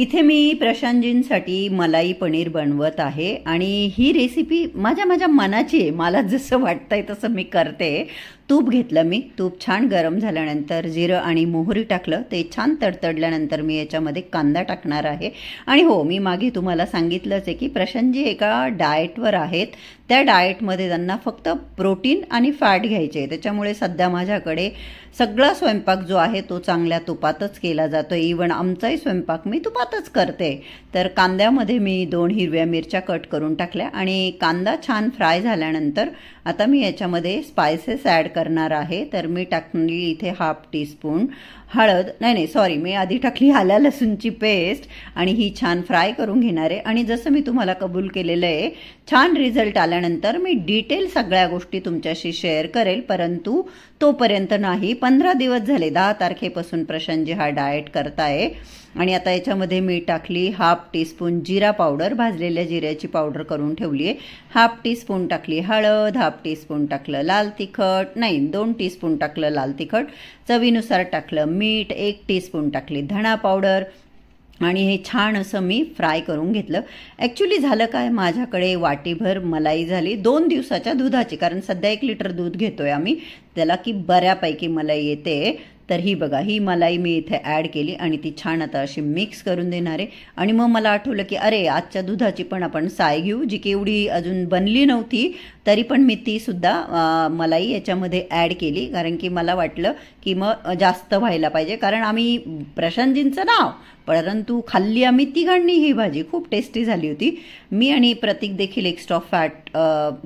इथे मी प्रशांतजींसाठी मलाई पनीर बनवत आहे आणि ही रेसिपी माझ्या मनाची आहे. मला जसं वाटतंय तसं मी करते. तूप घेतलं मी. तूप छान गरम झाल्यानंतर जिरं आणि मोहरी टाकलं. ते छान तडतडल्यानंतर मी याच्यामध्ये कांदा टाकणार आहे. आणि हो, मी मागे तुम्हाला सांगितलंच आहे की प्रशांतजी एका डाएटवर आहेत. त्या डाएटमध्ये त्यांना फक्त प्रोटीन आणि फॅट घ्यायचे. त्याच्यामुळे सध्या माझ्याकडे सगळा स्वयंपाक जो आहे तो चांगल्या तुपातच केला जातो. इव्हन आमचाही स्वयंपाक मी तुपातच करते. तर कांद्यामध्ये मी 2 हिरव्या मिरच्या कट करून टाकल्या आणि कांदा छान फ्राय झाल्यानंतर आता मी याच्यामध्ये स्पायसेस ॲड करणार आहे. तर मी टाकली इथे 1/2 टीस्पून हळद. नाही सॉरी, मी आधी टाकली आलं लसूणची पेस्ट आणि ही छान फ्राय करून घेणार आहे. आणि जसं मी तुम्हाला कबूल केलेलं आहे, छान रिझल्ट आल्यानंतर मी डिटेल सगळ्या गोष्टी तुमच्याशी शेअर करेल. परंतु तोपर्यंत नाही. 15 दिवस झाले, 10 तारखेपासून प्रशांतजी हा डाएट करताय. आणि आता याच्यामध्ये मी टाकली 1/2 टीस्पून जिरा पावडर. भाजलेल्या जिऱ्याची पावडर करून ठेवली आहे. 1/2 टीस्पून टाकली हळद. 1/2 टीस्पून टाकलं लाल तिखट. नाही, 2 टीस्पून टाकलं लाल तिखट. चवीनुसार टाकलं मीठ. 1 टीस्पून टाकली धणा पावडर. आणि हे छान असं मी फ्राय करून घेतलं. ॲक्च्युली झालं काय, माझ्याकडे वाटीभर मलाई झाली 2 दिवसाच्या दुधाची. कारण सध्या 1 लिटर दूध घेतोय आम्ही त्याला, की बऱ्यापैकी मलाई येते. तर ही बघा, ही मलाई मी इथे ॲड केली आणि ती छान आता अशी मिक्स करून देणार आहे. आणि मग मला आठवलं की अरे, आजच्या दुधाची पण आपण साय घेऊ, जी की एवढी अजून बनली नव्हती. तरी पण मी ती सुद्धा मलाई याच्यामध्ये ॲड केली. कारण की मला वाटलं की मग जास्त व्हायला पाहिजे. कारण आम्ही प्रशांतजींचं नाव, परंतु खाल्ली आम्ही तिघांनी ही भाजी. खूप टेस्टी झाली होती. मी आणि प्रतीक देखील एक्स्ट्रा फॅट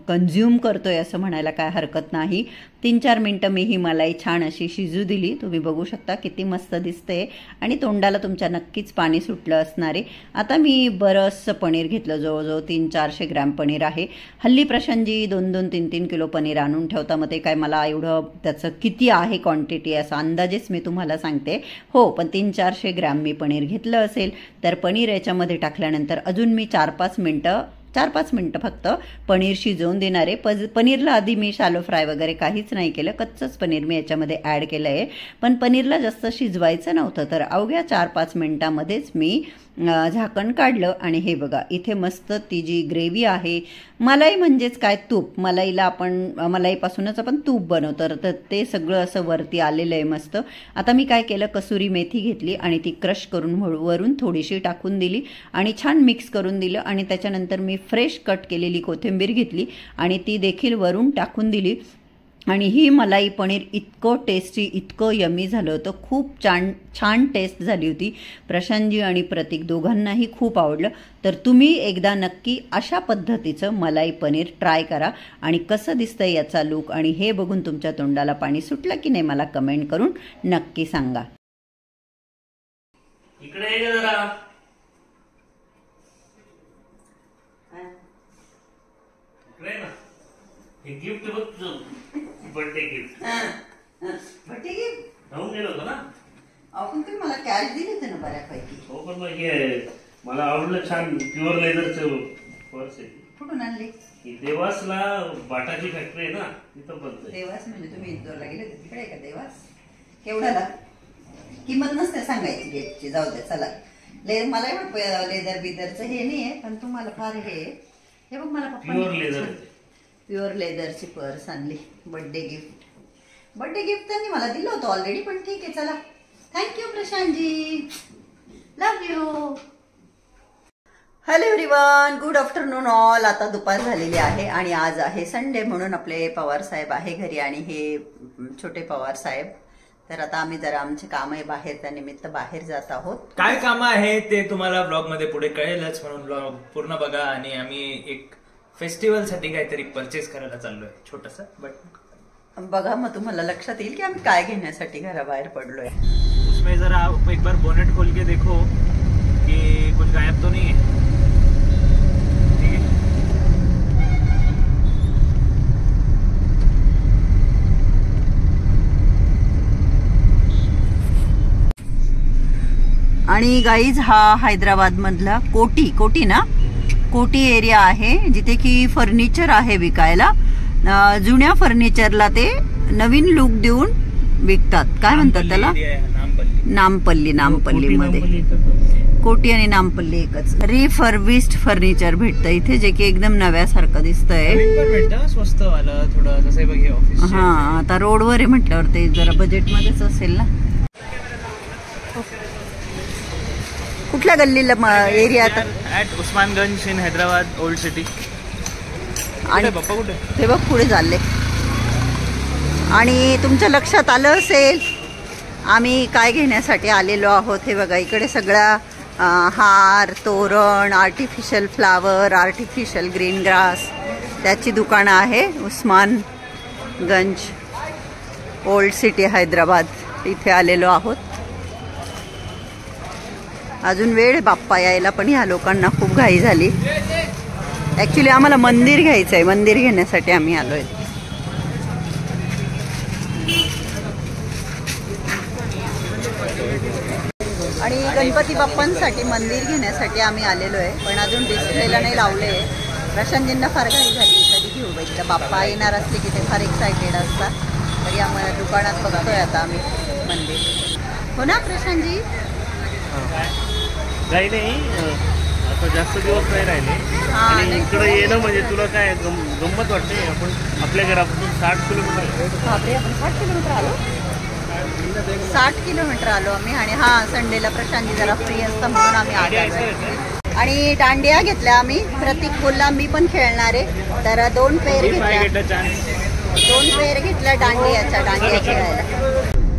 कन्झ्युम करतोय असं म्हणायला काय हरकत नाही. 3-4 मिनटं मी ही मलाई छान अशी शिजू दिली. तुम्ही बघू शकता किती मस्त दिसते आणि तोंडाला तुमच्या नक्कीच पाणी सुटलं असणार आहे. आता मी बरंचसं पनीर घेतलं. जवळजवळ 300-400 ग्रॅम पनीर आहे. हल्ली प्रशांतजी 2-2, 3-3 किलो पनीर आणून ठेवता. मग ते काय मला एवढं त्याचं किती आहे क्वांटिटी असा अंदाजेच मी तुम्हाला सांगते. हो, पण 300-400 ग्रॅम मी पनीर घेतलं असेल. तर पनीर याच्यामध्ये टाकल्यानंतर अजून मी 4-5 मिनटं फक्त पनीर शिजवून देणार आहे. पनीरला आधी मी शालो फ्राय वगैरे काहीच नाही केलं. कच्चंच पनीर मी याच्यामध्ये ॲड केलं आहे. पण पनीरला जास्त शिजवायचं नव्हतं. तर अवघ्या 4-5 मिनटामध्येच मी झाकण काढलं. आणि हे बघा, इथे मस्त ती जी ग्रेव्ही आहे, मलाई म्हणजेच काय, तूप. मलाईपासूनच आपण तूप बनवतो. तर ते सगळं असं वरती आलेलं आहे मस्त. आता मी काय केलं, कसुरी मेथी घेतली आणि ती क्रश करून वरून थोडीशी टाकून दिली आणि छान मिक्स करून दिलं. आणि त्याच्यानंतर मी फ्रेश कट केलेली कोथिंबीर घेतली आणि ती देखील वरून टाकून दिली. आणि ही मलाई पनीर इतकं टेस्टी, इतकं यमी झालं होतं. खूप छान टेस्ट झाली होती. प्रशांतजी आणि प्रतीक दोघांनाही खूप आवडलं. तर तुम्ही एकदा नक्की अशा पद्धतीचं मलाई पनीर ट्राय करा. आणि कसं दिसतंय याचा लुक आणि हे बघून तुमच्या तोंडाला पाणी सुटलं की नाही मला कमेंट करून नक्की सांगा. इकडे ये जरा. इकडे ना, हे गिफ्ट बघ तुझं. Birthday gift. बर्थडे गिफ्ट घेऊन गेलो होतो ना आपण. तुम्ही मला कॅश दिली होती ना बऱ्यापैकी. हो, पण मग हे मला आवडलं. छान प्युअर लेदरचं पर्स आहे. कुठून आणली? देवासला बाटाची फॅक्टरी आहे ना, तिथं बनतं. देवास म्हणजे तुम्ही इंदोरला गेले होते तिकडे का देवास? केवढ्याला? किंमत नसते सांगायची गेटची. जाऊ दे, चला. मला वाटतं लेदर बिदरचं हे नाही आहे, पण तुम्हाला फार हे बघ, मला प्युअर लेदर, प्युअर लेदरची पर्स आणली. बर्थडे गिफ्ट त्यांनी मला दिलं होतं ऑलरेडी. पण ठीक आहे, चला. Thank you Prashantji, love you. Hello everyone, good afternoon all. आता दुपार झालेली आहे आणि आज आहे संडे, म्हणून आपले पवार साहेब आहे घरी आणि हे छोटे पवार साहेब. तर आता आम्ही जरा आमचे काम आहे बाहेर, त्या निमित्त बाहेर जात आहोत. काय काम आहे ते तुम्हाला ब्लॉग मध्ये पुढे कळेलच, म्हणून ब्लॉग पूर्ण बघा. आणि आम्ही एक फेस्टिवल साठी काहीतरी परचेस करायला चाललोय छोटंसं, बट बघा मग तुम्हाला लक्षात येईल की आम्ही काय घेण्यासाठी घराबाहेर पडलोय. उसमें जरा एक बार बोनेट खोल के देखो कि कुछ गायब तो नहीं है. ठीक है. आणि गाईज हा हैदराबाद मधला कोटी ना, कोटी एरिया आहे जिथे की फर्निचर आहे विकायला. जुन्या फर्निचरला ते नवीन लुक देऊन विकतात. काय म्हणतात त्याला? नामपल्ली मध्ये. कोटी आणि नामपल्ली एकच. रिफर्बिश्ड फर्निचर भेटतं इथे, जे की एकदम नव्यासारखं दिसतंय. स्वस्त वाला थोडं. हा, आता रोडवर आहे म्हटल्यावर ते जरा बजेट मध्येच असेल ना. कुठल्या गल्लीला एरिया आता? At Osmanganj in Hyderabad old city. आणि पप्पा कुठे? ते बघ पुढे चालले. आणि तुमच्या लक्षात आलं असेल आम्ही काय घेण्यासाठी आलेलो आहोत. हे बघा, इकडे सगळा हार, तोरण, artificial flower, artificial green grass, त्याची दुकानं आहे. उस्मानगंज ओल्ड सिटी हैदराबाद इथे आलेलो आहोत. अजून वेळ बाप्पा यायला, पण ह्या लोकांना खूप घाई झाली. ऍक्च्युली आम्हाला मंदिर घ्यायचं आहे, मंदिर घेण्यासाठी आम्ही आलोय. आणि गणपती बाप्पांसाठी मंदिर घेण्यासाठी आम्ही आलेलो आहे, पण अजून डिस्प्लेला नाही लावले. प्रशांतजींना फार घाई झाली, कधी घेऊ बाई. बाप्पा येणार असले की ते फार एक्सायटेड असतात. तर या दुकानात बघतोय आता आम्ही मंदिर. हो ना प्रशांतजी? काही नाही, आता जास्त दिवस नाही राहिले. आणि इकडे येणं म्हणजे तुला काय गंमत वाटते. आपण आपल्या घरापासून 60 किलोमीटर. बापरे, आपण 60 किलोमीटर आलो. 60 किलोमीटर आलो आम्ही. आणि हा, संडेला प्रशांतजी जरा फ्री असतं म्हणून आम्ही आलो. आणि दांडिया घेतल्या आम्ही. प्रतीक बोलला मी पण खेळणार आहे, तर 2 पेर घेतल्या दांडिया खेळायला.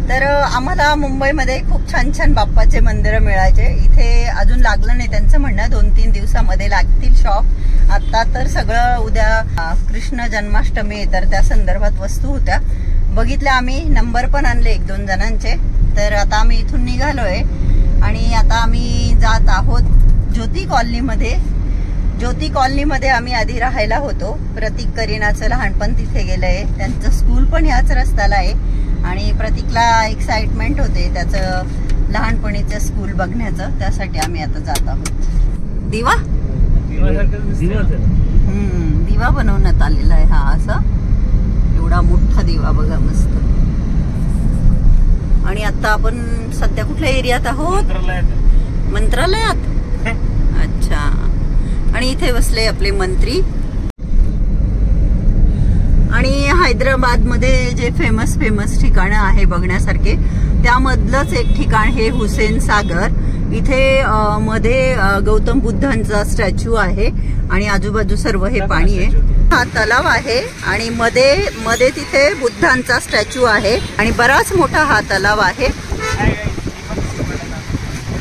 तर आम्हाला मुंबईमध्ये खूप छान छान बाप्पाचे मंदिरं मिळायचे. इथे अजून लागलं नाही, त्यांचं म्हणणं 2-3 दिवसामध्ये लागतील शॉप. आता तर सगळं, उद्या कृष्ण जन्माष्टमी आहे तर त्या संदर्भात वस्तू होत्या, बघितल्या आम्ही. नंबर पण आणले 1-2 जणांचे. तर आता आम्ही इथून निघालोय आणि आता आम्ही जात आहोत ज्योती कॉलनीमध्ये. ज्योती कॉलनीमध्ये आम्ही आधी राहायला होतो. प्रतीक करीनाचं लहानपण तिथे गेलंय, त्यांचं स्कूल पण ह्याच रस्त्याला आहे. आणि प्रतीकला एक्साइटमेंट होते त्याचं लहानपणीचं स्कूल बघण्याचं, त्यासाठी आम्ही आता जात आहोत. दिवा दिवा बनवण्यात आलेला आहे हा, असा एवढा मोठा दिवा बघा, मस्त. आणि आता आपण सध्या कुठल्या एरियात आहोत? मंत्रालयात. अच्छा. आणि इथे बसले आपले मंत्री. आणि हैदराबाद मध्ये जे फेमस ठिकाणं आहे बघण्यासारखे, त्यामधलंच एक ठिकाण हे हुसेन सागर. इथे मध्ये गौतम बुद्धांचा स्टॅच्यू आहे आणि आजूबाजू सर्व हे पाणी आहे. हा तलाव आहे आणि मध्ये तिथे बुद्धांचा स्टॅच्यू आहे आणि बराच मोठा हा तलाव आहे.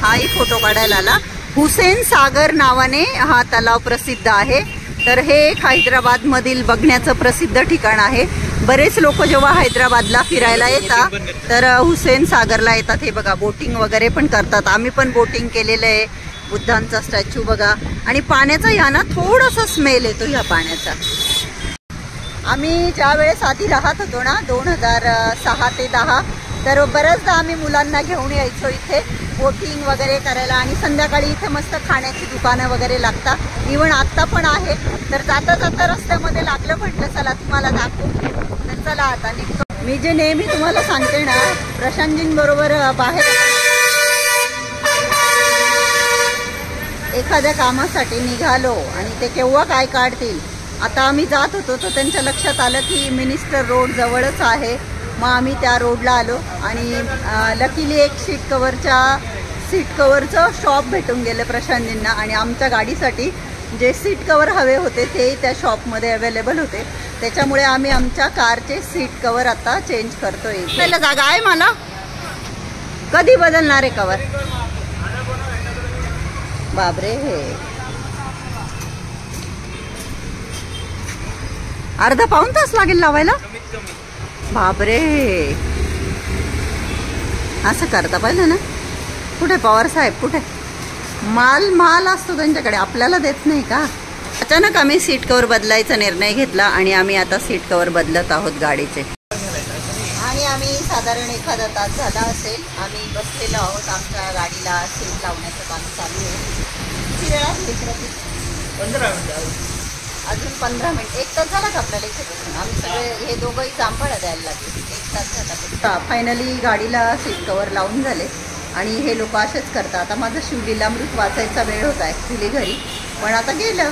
हाही फोटो काढायला आला. हुसेन सागर नावाने हा तलाव प्रसिद्ध आहे. तर हे एक हैदराबाद मधील बघण्याचं प्रसिद्ध ठिकाण आहे. बरेच लोक जेव्हा हैदराबादला फिरायला येतात तर हुसेन सागरला येतात. हे बघा, बोटिंग वगैरे पण करतात. आम्ही पण बोटिंग केलेलं आहे. बुद्धांचा स्टॅच्यू बघा. आणि पाण्याचा ह्या ना थोडासा स्मेल येतो ह्या पाण्याचा. आम्ही ज्या वेळेस आधी राहत होतो ना 2006 ते 10, तर बऱ्याचदा आम्ही मुलांना घेऊन यायचो इथे बोटिंग वगैरे करायला. आणि संध्याकाळी इथे मस्त खाण्याची दुकानं वगैरे लागतात. इव्हन आत्ता पण आहे. तर जाता जाता रस्त्यामध्ये लागलं, म्हटलं चला तुम्हाला दाखवू. तर चला आता निघतो. मी जे नेहमी तुम्हाला सांगते ना, प्रशांतजींबरोबर बाहेर एखाद्या कामासाठी निघालो आणि ते केव्हा काय काढतील. आता आम्ही जात होतो तर त्यांच्या लक्षात आलं की मिनिस्टर रोड जवळच आहे. मग आम्ही त्या रोडला आलो आणि लकीली एक सीट कवरचं शॉप भेटून गेलं प्रशांतजींना. आणि आमच्या गाडीसाठी जे सीट कवर हवे होते ते त्या शॉपमध्ये अवेलेबल होते. त्याच्यामुळे आम्ही आमच्या कारचे सीट कवर आता चेंज करतोय. पहिला जागा आहे मला. कधी बदलणार आहे कवर? बापरे, अर्धा पाऊण तास लागेल लावायला. बापरे, असं करता पाहिजे ना. कुठे पवार साहेब, कुठे माल असतो त्यांच्याकडे, आपल्याला देत नाही का? अचानक आम्ही सीट कवर बदलायचा निर्णय घेतला आणि आम्ही आता सीट कवर बदलत आहोत गाडीचे. आणि आम्ही साधारण एखादा तास झाला असेल आम्ही बसलेलो आहोत. आमच्या गाडीला सीट लावण्याचं काम चालू आहे. किती वेळा 15 मिनिटं अजून 15 मिनिट. 1 तास झाला का आपल्याला इथे बसून? आम्ही सगळे हे दोघंही जांभळं द्यायला लागले. 1 तास झाला. फायनली गाडीला सीट कवर लावून झाले आणि हे लोक असेच करतात. आता माझं शिवलीलामृत वाचायचा वेळ होता ॲक्च्युली घरी, पण आता गेलं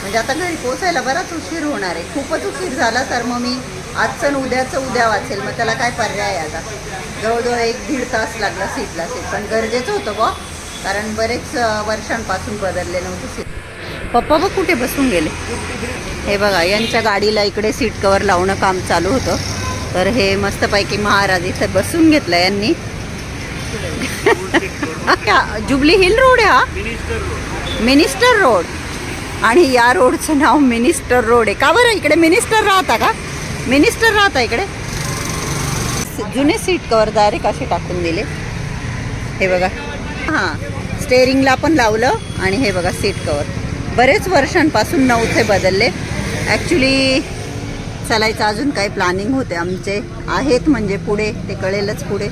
म्हणजे आता घरी पोचायला बराच उशीर होणार आहे. खूपच उशीर झाला तर मग मी आजचं उद्याचं उद्या वाचेल. मग त्याला काय पर्याय आहे? आता जवळजवळ 1-1.5 तास लागला सीटला. पण गरजेचं होतं बा, कारण बरेच वर्षांपासून बदलले नव्हते सीट. पप्पा बघ कुठे बसून गेले. हे बघा यांच्या गाडीला इकडे सीट कवर लावणं काम चालू होतं. तर हे मस्तपैकी महाराज इथे बसून घेतलं यांनी. जुबली हिल रोड आहे हा, मिनिस्टर रोड. आणि या रोडचं नाव मिनिस्टर रोड आहे का बरं? इकडे मिनिस्टर राहता का? मिनिस्टर राहता इकडे. जुने सीट कवर डायरेक्ट असे टाकून दिले. हे बघा, हां स्टेअरिंगला पण लावलं. आणि हे बघा सीट कवर बरेच वर्षांपासून नव्हते बदलले. ॲक्च्युली चालायचं अजून काही प्लॅनिंग होते आमचे आहेत, म्हणजे पुढे ते कळेलच पुढे.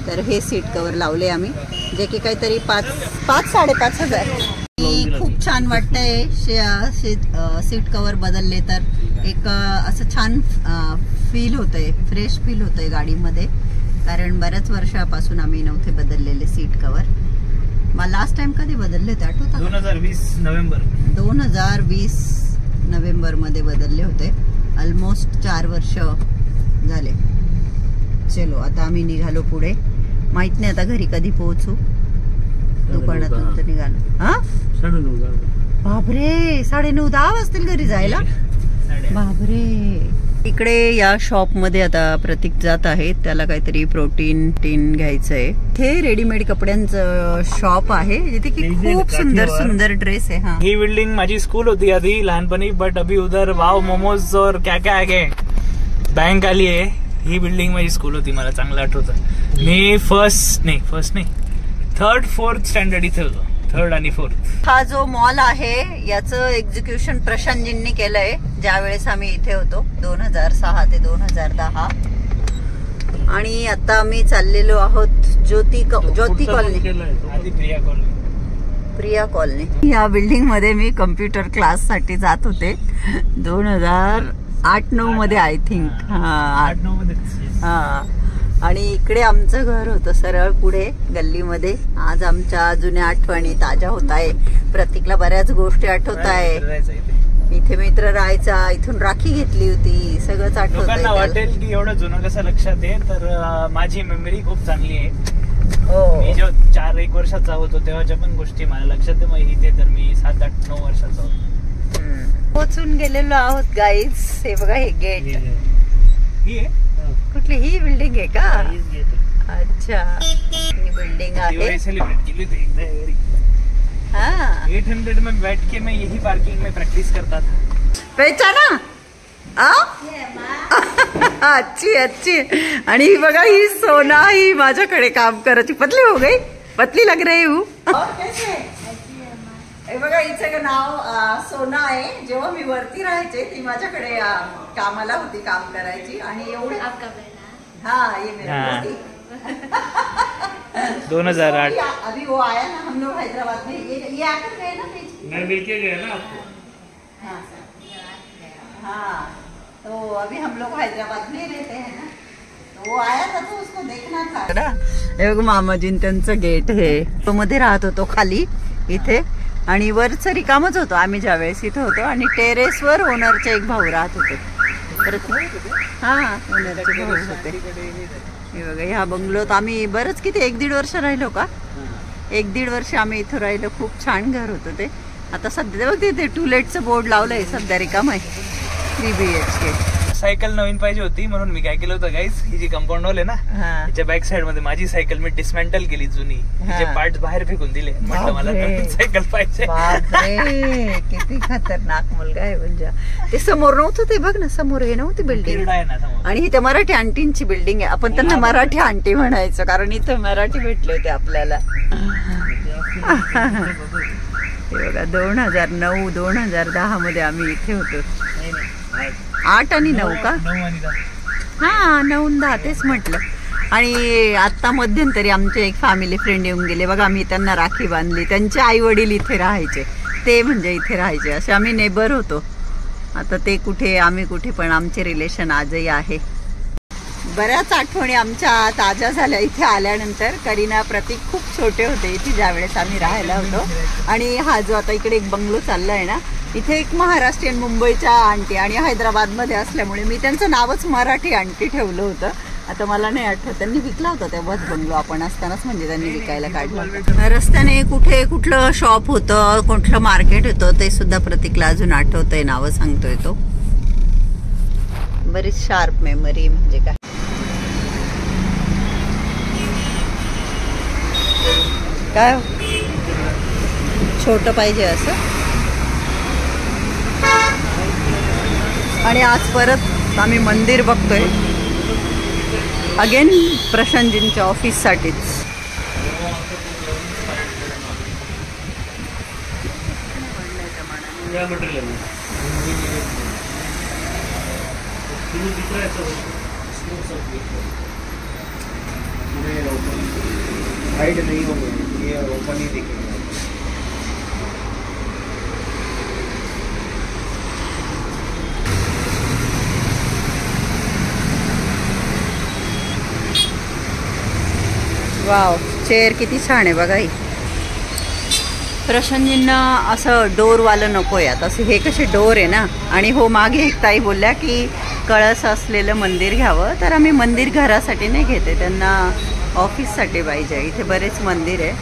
तर हे सीट कवर लावले आम्ही, जे की काहीतरी 5-5,500 खूप छान वाटतंय. सीट कवर बदलले तर एक असं छान फील होतंय, फ्रेश फील होतंय गाडीमध्ये. कारण बऱ्याच वर्षापासून आम्ही नव्हते बदललेले सीट कवर. मला लास्ट टाइम कधी बदलले होते आठवतं? 2020 नोव्हेंबर. 2020 नोव्हेंबरमध्ये बदलले होते. ऑलमोस्ट 4 वर्ष झाले. चलो आता आम्ही निघालो पुढे. माहित नाही आता घरी कधी पोहोचू. दुकानातून तर निघालो. हा 9:30. बापरे, 9:30-10 वाजतील घरी जायला. बापरे. इकडे या शॉप मध्ये आता प्रतीक जात आहे. त्याला काहीतरी प्रोटीन टीन घ्यायचंय. हे रेडीमेड कपड्यांचं शॉप आहे जिथे की खूप सुंदर सुंदर ड्रेस आहे. हा ही बिल्डिंग माझी स्कूल होती आधी लहानपणी, बट अभी उधर वाव मोमोज और क्या क्या आगे बँक आली आहे. ही बिल्डिंग माझी स्कूल होती, मला चांगलं आठवतं. मी फर्स्ट नाही 3rd-4th स्टँडर्ड इथे होतो. 3rd आणि 4th. हा जो मॉल आहे याचं एक्झिक्युशन प्रशांतजींनी केलंय ज्या वेळेस आम्ही इथे होतो 2006 ते 2010. आणि आता आम्ही चाललेलो आहोत ज्योती कॉलनी. प्रिया कॉलनी. या बिल्डिंग मध्ये मी कम्प्युटर क्लास साठी जात होते 2008-9 मध्ये आय थिंक. हा. आणि इकडे आमचं घर होतं सरळ पुढे गल्लीमध्ये. आज आमच्या जुन्या आठवणी ताज्या होत आहे. प्रतीकला बऱ्याच गोष्टी आठवत आहे. इथे मित्र राहायचा, इथून राखी घेतली होती, सगळंच आठवत आहे. वाटेल की एवढं जुनं कसं लक्षात आहे, तर माझी मेमरी खूप चांगली आहे. हो, मी जेव्हा 4-1 वर्षाचा होतो तेव्हाच्या पण गोष्टी मला लक्षात आहे. मग इथे तर मी 7-8-9 वर्षाचा होतो. पोचून गेलेलो आहोत गाईज. हे बघा हे गेट. ही आहे कुठली? ही बिल्डिंग आहे का? अच्छा, ही बिल्डिंग आहे. सेलिब्रेट केली होती एकदा घरी. हाँ 800 में बैठ के मैं यही पार्किंग में प्रैक्टिस करता था. पहचाना? अच्छी अच्छी. आणि ही बघा ही सोना, ही माझ्याकडे काम करायची. पतली हो गई, पतली लग रही हूँ. हे बघा हिचं नाव सोना आहे. जेव्हा मी वरती राहायचे ती माझ्याकडे कामाला होती, काम करायची. आणि एवढे हाँ ये मेरा 2008. अभी वो आया ना, हम लोग हैदराबाद में ये आकर गए ना. मैं मिलके गया ना आपको. हाँ हाँ, तो अभी हम लोग हैदराबाद में रहते हैं ना, तो वो आया था तो उसको देखना था ना. हे बघ मामाजीन त्यांचं गेट हे. तो मध्ये राहत होतो खाली इथे, आणि वरचं रिकामच होतो आम्ही ज्या वेळेस इथे होतो. आणि टेरेसवर ओनरचे एक भाऊ राहत होते. हा ओनरचे भाऊ होते. हे बघा ह्या बंगलोत आम्ही बरंच किती 1-1.5 वर्ष राहिलो का. 1-1.5 वर्ष आम्ही इथं राहिलो. खूप छान घर होतं ते. आता सध्या बघ तिथे टूलेटचं बोर्ड लावलंय, सध्या रिकाम आहे. 3 BHK. सायकल नवीन पाहिजे होती म्हणून मी काय केलं होतं गाईज, ही जी कंपाऊंड वॉल आहे ना त्याच्या बॅक साइड मध्ये माझी सायकल मी डिसमेंटल केली जुनी. तिचे पार्ट बाहेर फेकून दिले. म्हटलं मला नवीन सायकल पाहिजे. किती खतरनाक मुलगा आहे. म्हणजे ते समोर नव्हतं ते बघ ना, समोर हे नव्हती बिल्डिंग. आणि ही त्या मराठी आंटींची बिल्डिंग आहे. आपण त्यांना मराठी आंटी म्हणायचो कारण इथं मराठी भेटले होते आपल्याला. हे बघा 2009-2010 मध्ये आम्ही इथे होतो. 8 आणि 9 का? हां 9-10 तेच म्हटलं. आणि आत्ता मध्यंतरी आमचे एक फॅमिली फ्रेंड येऊन गेले बघा. मी त्यांना राखी बांधली. त्यांचे आई वडील इथे राहायचे, ते म्हणजे इथे राहायचे, असे आम्ही नेबर होतो. आता ते कुठे आम्ही कुठे, पण आमचे रिलेशन आजही आहे. बऱ्याच आठवणी आमच्या ताज्या झाल्या इथे आल्यानंतर. करीना, प्रतीक खूप छोटे होते इथे ज्यावेळेस आम्ही राहायला होतो. आणि हा जो आता इकडे एक बंगलो चालला आहे ना, इथे एक महाराष्ट्रीयन मुंबईच्या आंटी आणि हैदराबादमध्ये असल्यामुळे मी त्यांचं नावच मराठी आंटी ठेवलं होतं. आता मला नाही आठवत, त्यांनी विकला होता तेव्हाच बंगलो आपण असतानाच, म्हणजे त्यांनी विकायला काढला. रस्त्याने कुठे कुठलं शॉप होतं, कुठलं मार्केट होतं ते सुद्धा प्रतीकला अजून आठवतंय, नावं सांगतोय तो. बरीच शार्प मेमरी म्हणजे काय. काय छोटं पाहिजे असं. आणि आज परत आम्ही मंदिर बघतोय अगेन प्रशांतजींच्या ऑफिससाठीच. हाइड नहीं होगा, ये ओपन ही दिखेगा. वाव, चेअर किती छान आहे बघा ही. प्रशांतजींना असं डोरवालं नको आहे आता, असं हे कसे डोर आहे ना. आणि हो, मागे एक ताई बोलल्या की कळस असलेलं मंदिर घ्यावं, तर आम्ही मंदिर घरासाठी नाही घेते, त्यांना ऑफिससाठी पाहिजे. इथे बरेच मंदिर आहे,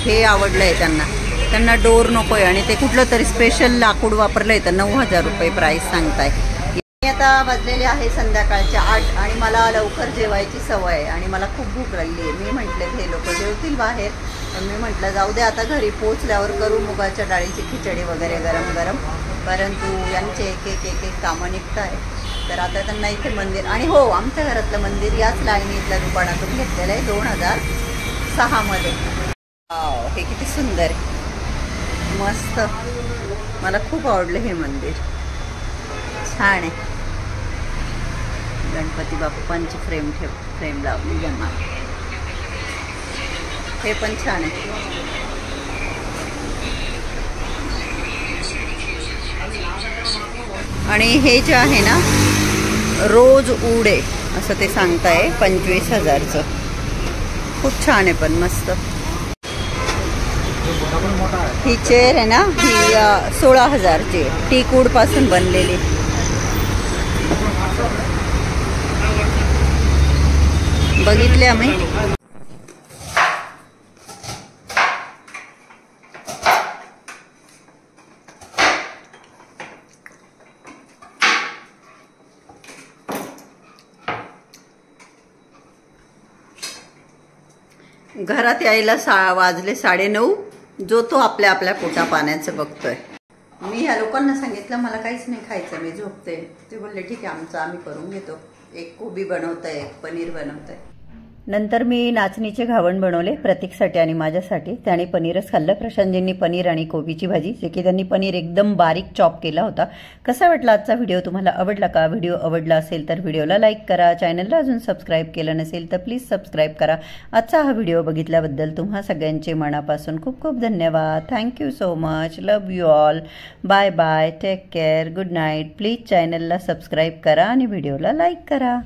हे आवडलं आहे त्यांना. त्यांना डोर नको आहे आणि ते कुठलं तरी स्पेशल लाकूड वापरलं आहे, तर 9,000 रुपये प्राईस सांगताय. आता वाजलेले आहे संध्याकाळचे 8 आणि मला लवकर जेवायची सवय आहे आणि मला खूप भूक लागली आहे. मी म्हटले हे लोक जेवतील बाहेर, पण मी म्हटलं जाऊ दे आता घरी पोचल्यावर करू मुगाच्या डाळीची खिचडी वगैरे गरम गरम. परंतु यांचे एक एक एक एक कामं निघत आहे. तर आता त्यांना इथे मंदिर, आणि हो आमच्या घरातलं मंदिर याच लाईनीतल्या दुकानातून घेतलेलं आहे 2006 मध्ये. हे किती सुंदर आहे, मस्त. मला खूप आवडलं हे मंदिर, छान आहे. गणपती बाप्पांची फ्रेम लावली जमा, हे पण छान आहे. आणि हे जे आहे ना, रोज उडे असं ते सांगताय 25,000चं. खूप छान आहे पण मस्त. ही चेअर आहे ना, ही 16,000ची टीकवूड पासून बनलेली. बघितले आम्ही. घरात यायला वाजले 9:30. जो तो आपल्या आपल्या पोटा पाण्याचं बघतोय. मी ह्या लोकांना सांगितलं मला काहीच नाही खायचं, मी झोपते. ते बोलले ठीक आहे, आमचं आम्ही करून घेतो. एक कोबी बनवतंय, एक पनीर बनवतंय. नंतर मी नाचणीचे घावण बनवले प्रतीकसाठी आणि माझ्यासाठी. त्याने पनीरच खाल्लं. प्रशांतजींनी पनीर आणि कोबीची भाजी, जे की त्यांनी पनीर एकदम बारीक चॉप केला होता. कसा वाटला आजचा व्हिडिओ, तुम्हाला आवडला का? व्हिडिओ आवडला असेल तर व्हिडिओला लाईक करा. चॅनलला अजून सबस्क्राईब केलं नसेल तर प्लीज सबस्क्राईब करा. आजचा हा व्हिडिओ बघितल्याबद्दल तुम्हा सगळ्यांचे मनापासून खूप खूप धन्यवाद. Thank you so much. Love you all. Bye bye. Take care. Good night. Please चॅनलला सबस्क्राईब करा आणि व्हिडिओला लाईक करा.